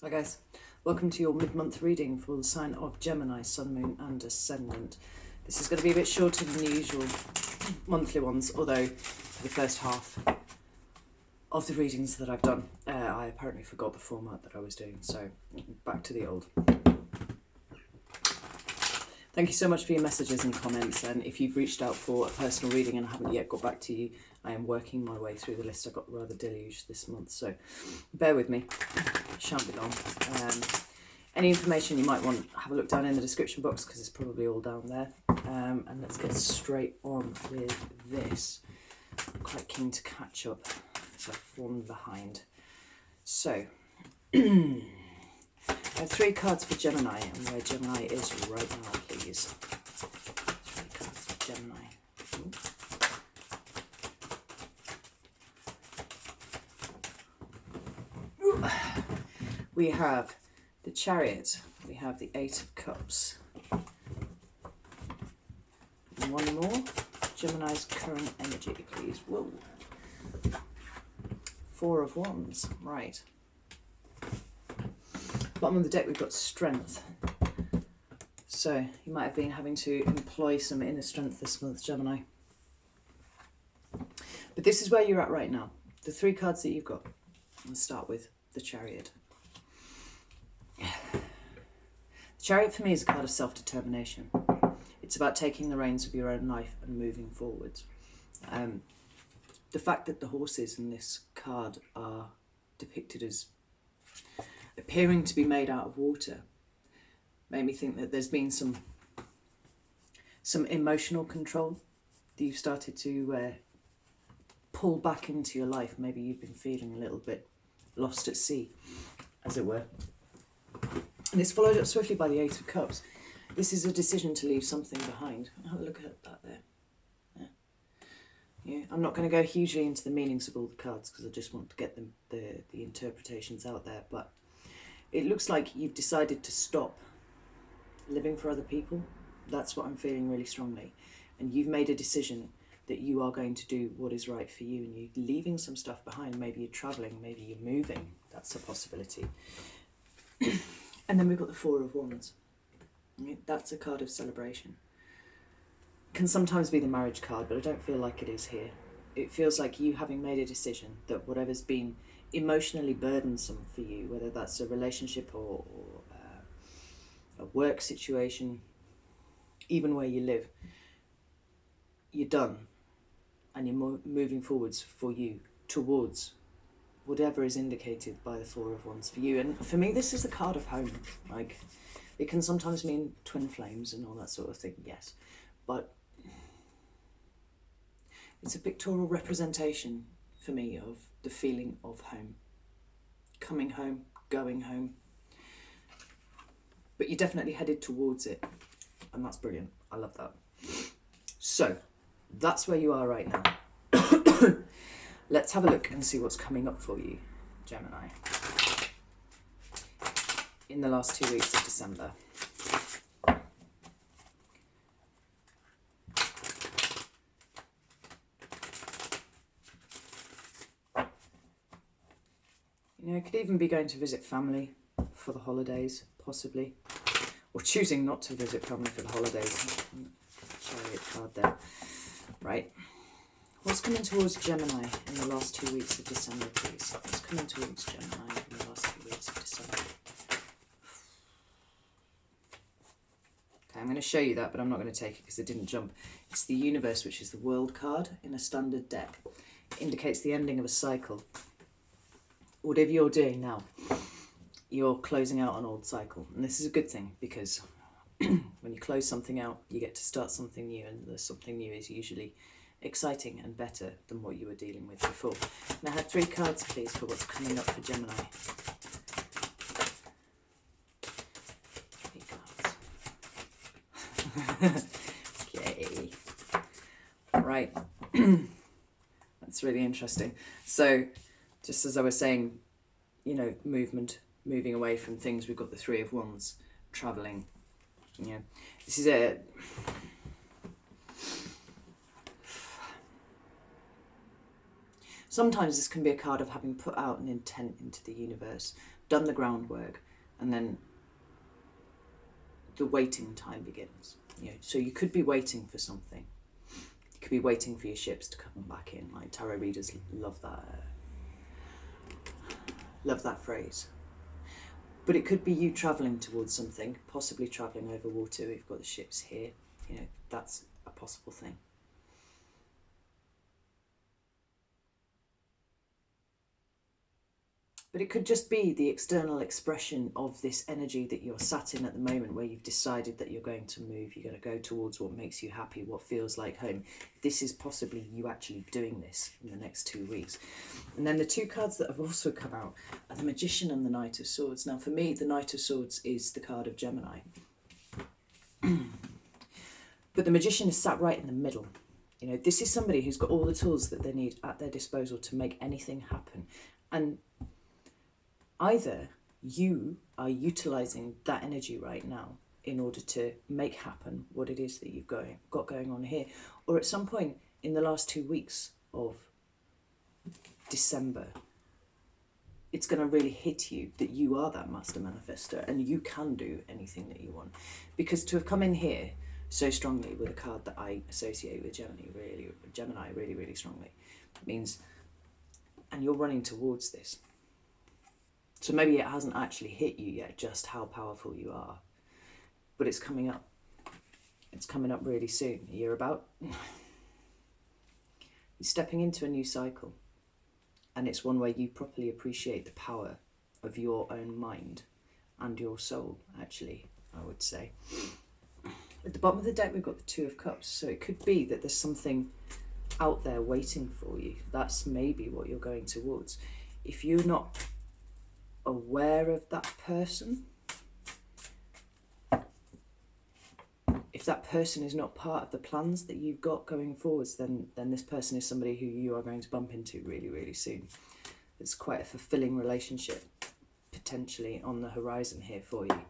Hi guys, welcome to your mid-month reading for the sign of Gemini, Sun, Moon and Ascendant. This is going to be a bit shorter than the usual monthly ones, although for the first half of the readings that I've done, I apparently forgot the format that I was doing, so back to the old. Thank you so much for your messages and comments, and if you've reached out for a personal reading and I haven't yet got back to you, I am working my way through the list. I got rather deluged this month, so bear with me. It shan't be long. Any information you might want, have a look down in the description box because it's probably all down there. And let's get straight on with this. I'm quite keen to catch up because I've fallen behind. So, I have 3 cards for Gemini, and where Gemini is right now, please. 3 cards for Gemini. We have the Chariot, we have the 8 of Cups. And one more, Gemini's current energy, please. Whoa. 4 of Wands, right. Bottom of the deck we've got Strength. So you might have been having to employ some inner strength this month, Gemini. But this is where you're at right now. The 3 cards that you've got. Let's start with the Chariot. The Chariot for me is a card of self-determination. It's about taking the reins of your own life and moving forwards. The fact that the horses in this card are depicted as appearing to be made out of water made me think that there's been some emotional control that you've started to pull back into your life. Maybe you've been feeling a little bit lost at sea, as it were. And it's followed up swiftly by the 8 of Cups. This is a decision to leave something behind. Have a look at that there. Yeah. I'm not going to go hugely into the meanings of all the cards because I just want to get the interpretations out there. But it looks like you've decided to stop living for other people. That's what I'm feeling really strongly. And you've made a decision that you are going to do what is right for you, and you're leaving some stuff behind. Maybe you're travelling, maybe you're moving. That's a possibility. And then we've got the 4 of Wands. That's a card of celebration. Can sometimes be the marriage card, but I don't feel like it is here. It feels like you having made a decision that whatever's been emotionally burdensome for you, whether that's a relationship or a work situation, even where you live, you're done and you're moving forwards for you towards whatever is indicated by the 4 of Wands for you. And for me, this is the card of home. Like, it can sometimes mean twin flames and all that sort of thing, yes, but it's a pictorial representation for me of the feeling of home. Coming home, going home. But you're definitely headed towards it, and that's brilliant. I love that. So, that's where you are right now. Let's have a look and see what's coming up for you, Gemini, in the last 2 weeks of December. You know, it could even be going to visit family for the holidays, possibly, or choosing not to visit family for the holidays. Chariot card there, right? What's coming towards Gemini in the last 2 weeks of December, please? What's coming towards Gemini in the last 2 weeks of December? Okay, I'm going to show you that, but I'm not going to take it because it didn't jump. It's the Universe, which is the World card in a standard deck. It indicates the ending of a cycle. Whatever you're doing now, you're closing out an old cycle. And this is a good thing because when you close something out, you get to start something new, and the something new is usually exciting and better than what you were dealing with before. Now I have 3 cards, please, for what's coming up for Gemini. 3 cards. Okay. Right. That's really interesting. So, just as I was saying, you know, moving away from things, we've got the 3 of Wands, travelling. You know, this is a... Sometimes this can be a card of having put out an intent into the universe, done the groundwork, and then the waiting time begins. You know, so you could be waiting for something. You could be waiting for your ships to come back in. Like tarot readers love that phrase. But it could be you travelling towards something, possibly travelling over water. We've got the ships here. You know, that's a possible thing. But it could just be the external expression of this energy that you're sat in at the moment, where you've decided that you're going to move, you're going to go towards what makes you happy, what feels like home. This is possibly you actually doing this in the next 2 weeks. And then the two cards that have also come out are the Magician and the Knight of Swords. Now for me, the Knight of Swords is the card of Gemini. But the Magician is sat right in the middle. You know, this is somebody who's got all the tools that they need at their disposal to make anything happen. And either you are utilising that energy right now in order to make happen what it is that you've got going on here, or at some point in the last 2 weeks of December, it's going to really hit you that you are that master manifestor and you can do anything that you want. Because to have come in here so strongly with a card that I associate with Gemini really strongly, means, and you're running towards this. So maybe it hasn't actually hit you yet just how powerful you are, but it's coming up. It's coming up really soon. You're stepping into a new cycle, and it's one where you properly appreciate the power of your own mind and your soul, actually, I would say. At the bottom of the deck, we've got the Two of Cups, so it could be that there's something out there waiting for you. That's maybe what you're going towards. If you're not aware of that person, if that person is not part of the plans that you've got going forwards, then this person is somebody who you are going to bump into really soon. It's quite a fulfilling relationship potentially on the horizon here for you.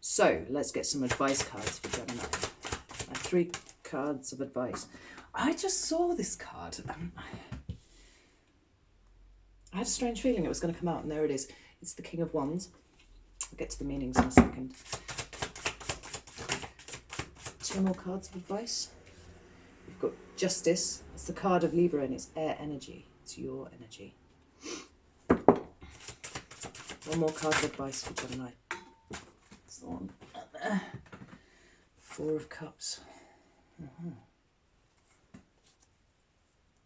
So let's get some advice cards for Gemini. I have 3 cards of advice. I just saw this card. I had a strange feeling it was going to come out, and there it is. It's the King of Wands. I'll get to the meanings in a second. 2 more cards of advice. We've got Justice. It's the card of Libra, and it's air energy. It's your energy. 1 more card of advice for Gemini. It's the one up there. 4 of Cups.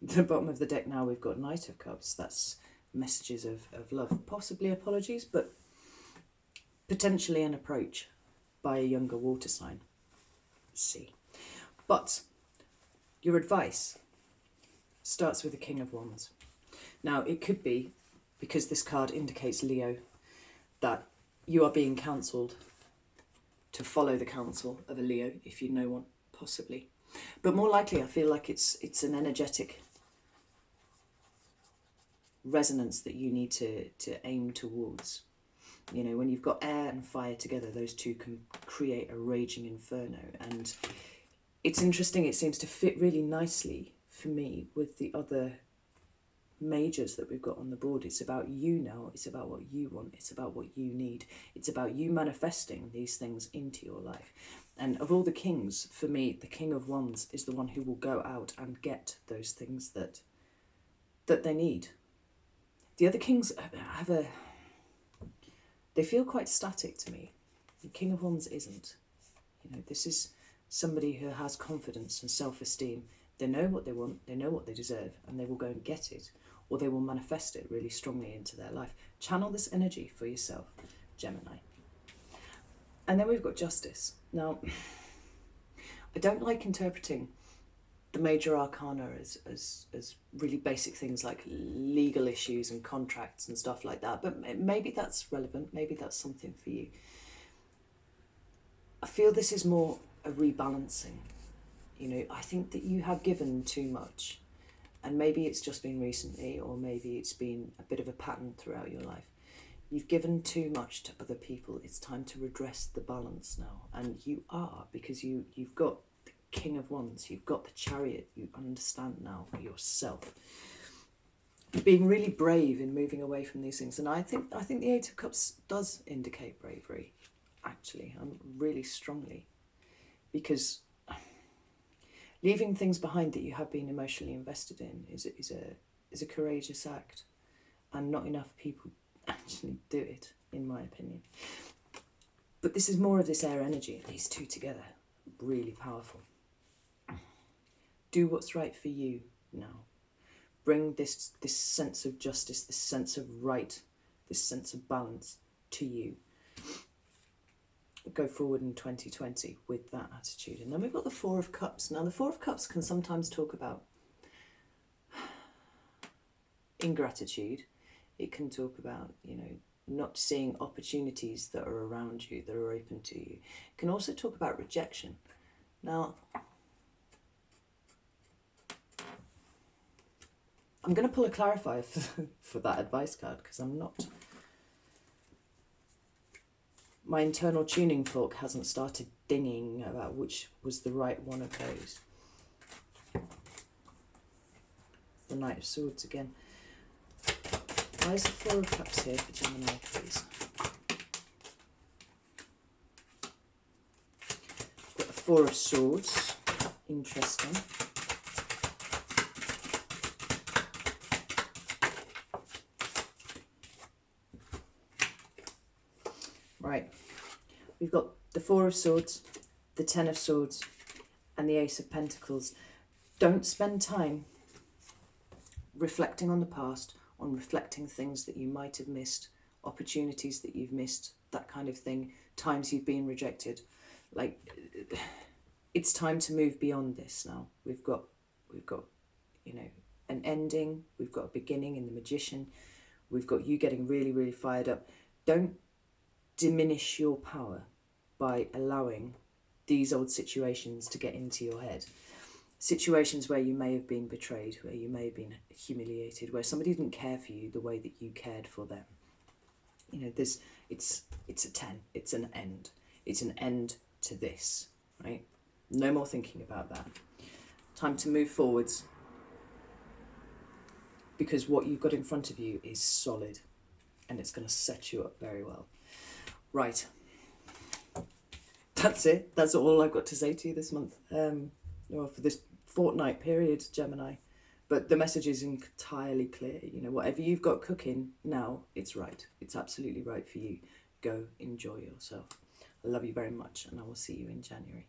At the bottom of the deck now, we've got Knight of Cups. That's messages of love, possibly apologies, but potentially an approach by a younger water sign. Let's see. But your advice starts with the King of Wands. Now, it could be, because this card indicates Leo, that you are being counselled to follow the counsel of a Leo, if you know one, possibly. But more likely, I feel like it's an energetic resonance that you need to aim towards. You know, when you've got air and fire together, those two can create a raging inferno. And it's interesting, it seems to fit really nicely for me with the other majors that we've got on the board. It's about you now, it's about what you want, it's about what you need, it's about you manifesting these things into your life. And of all the kings, for me, the King of Wands is the one who will go out and get those things that they need. The other kings they feel quite static to me. The King of Wands isn't. You know, this is somebody who has confidence and self-esteem. They know what they want, they know what they deserve, and they will go and get it, or they will manifest it really strongly into their life. Channel this energy for yourself, Gemini. And then we've got Justice. Now, I don't like interpreting the major arcana as really basic things like legal issues and contracts and stuff like that, but maybe that's relevant, maybe that's something for you. I feel this is more a rebalancing. You know, I think that you have given too much, and maybe it's just been recently, or maybe it's been a bit of a pattern throughout your life. You've given too much to other people. It's time to redress the balance now, and you are, because you've got the King of Wands, you've got the Chariot, you understand now for yourself. being really brave in moving away from these things. And I think the Eight of Cups does indicate bravery, actually, really strongly, because leaving things behind that you have been emotionally invested in is a courageous act, and not enough people actually do it, in my opinion. But this is more of this air energy, these two together, really powerful. Do what's right for you now. Bring this sense of justice, this sense of right, this sense of balance to you. Go forward in 2020 with that attitude. And then we've got the Four of Cups. Now, the Four of Cups can sometimes talk about ingratitude. It can talk about, you know, not seeing opportunities that are around you, that are open to you. It can also talk about rejection. Now, I'm going to pull a clarifier for that advice card, because I'm not... My internal tuning fork hasn't started dinging about which was the right one of those. The Knight of Swords again. Why is the Four of Cups here for Gemini, please? Got the Four of Swords. Interesting. Right, we've got the Four of Swords, the Ten of Swords, and the Ace of Pentacles. Don't spend time reflecting on the past, on reflecting things that you might have missed, opportunities that you've missed, that kind of thing, times you've been rejected. Like, it's time to move beyond this now. We've got, you know, an ending, we've got a beginning in the Magician, we've got you getting really, really fired up. Don't diminish your power by allowing these old situations to get into your head. Situations where you may have been betrayed, where you may have been humiliated, where somebody didn't care for you the way that you cared for them. You know, it's a 10, it's an end. It's an end to this, right? No more thinking about that. Time to move forwards, because what you've got in front of you is solid, and it's going to set you up very well. Right, that's it. That's all I've got to say to you this month, or for this fortnight period, Gemini. But the message is entirely clear. You know, whatever you've got cooking now, it's right. It's absolutely right for you. Go enjoy yourself. I love you very much, and I will see you in January.